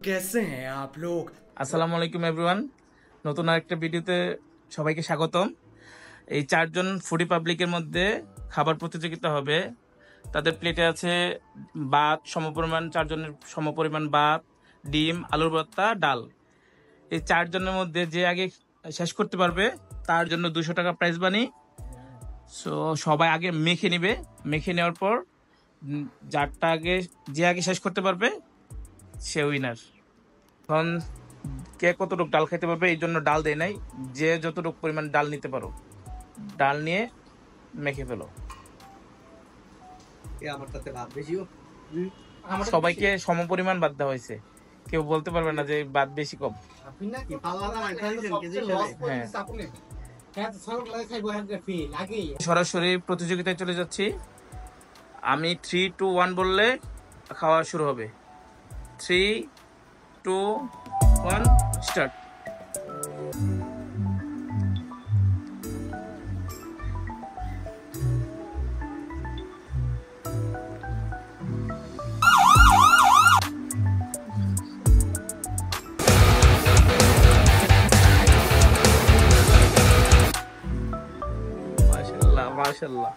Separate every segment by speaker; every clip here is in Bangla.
Speaker 1: कैसे हैं आप लोग?
Speaker 2: আসসালামু আলাইকুম এভরিওয়ান, নতুন আরেকটা ভিডিওতে সবাইকে স্বাগতম। এই চারজন ফুডি পাবলিকের মধ্যে খাবার প্রতিযোগিতা হবে। তাদের প্লেটে আছে ভাত সমপরিমাণ, চারজনের সমপরিমাণ ভাত, ডিম, আলুর ভর্তা, ডাল। এই চারজনের মধ্যে যে আগে শেষ করতে পারবে তার জন্য 200 টাকা প্রাইজ বানি। সো সবাই আগে মেখে নিবে, মেখে নেওয়ার পর যারটা আগে যে আগে শেষ করতে পারবে সে উইনার। এখন কে কতটুকু ডাল খাইতে পারবে এই জন্য ডাল দেয় নাই, যে যতটুকু পরিমাণ ডাল নিতে পারো ডাল নিয়ে মেখে ফেলো। সবাইকে সম পরিমাণ বাদ দেওয়া হয়েছে, কেউ বলতে পারবে না যে বাদ বেশি কম। সরাসরি প্রতিযোগিতায় চলে যাচ্ছি। আমি 3, 2, 1 বললে খাওয়া শুরু হবে। 3, 2, 1 স্টার্ট। মাশাআল্লাহ মাশাআল্লাহ।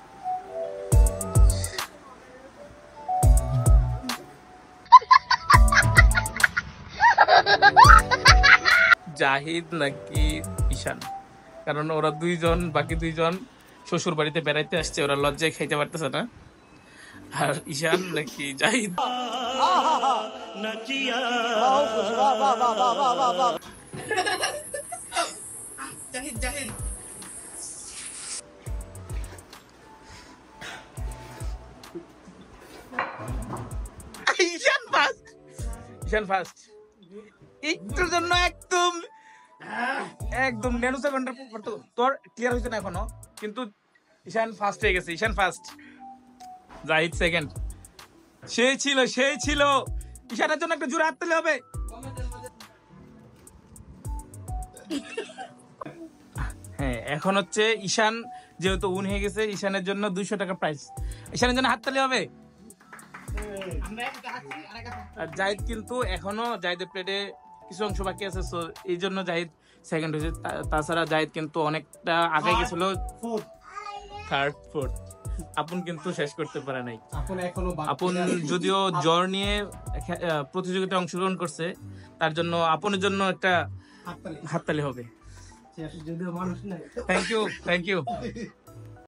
Speaker 2: জাহিদ নাকি ঈশান, কারণ ওরা দুইজন, বাকি দুইজন শ্বশুর বাড়িতে বেড়াইতে আসছে, ওরা লজ্জায় খাইতে পারতেছে না। আর ঈশান নাকি জাহিদ? জাহিদ জাহিদ ঈশান ফার্স্ট, ঈশান ফার্স্ট। একটুর জন্য একদম একদম ন্যানো সেকেন্ডের তোর ক্লিয়ার হয়েছে না এখনো, কিন্তু ঈশান ফার্স্ট হয়ে গেছে। ঈশান ফার্স্ট, জাহিদ সেকেন্ড। সেই ছিল ঈশানের জন্য একটা জোরে হাত তুলতে হবে। হ্যাঁ, এখন হচ্ছে ঈশান যেহেতু উন হয়ে গেছে, ঈশানের জন্য 200 টাকা প্রাইস। ঈশানের জন্য হাত তুলতে হবে। আর জাহিদ কিন্তু এখনো, জাহিদের প্লেটে কিছু অংশ বাকি আছে, সো এই জন্য জাহিদ সেকেন্ড হয়েছে। তাছাড়া জাহিদ কিন্তু অনেকটা আগে গেছিল, থার্ড, ফোর্থ। আপন কিন্তু শেষ করতে পারে নাই। আপন যদিও জ্বর নিয়ে প্রতিযোগিতায় অংশগ্রহণ করছে, তার জন্য আপনের জন্য একটা হাততালি হবে। Thank you.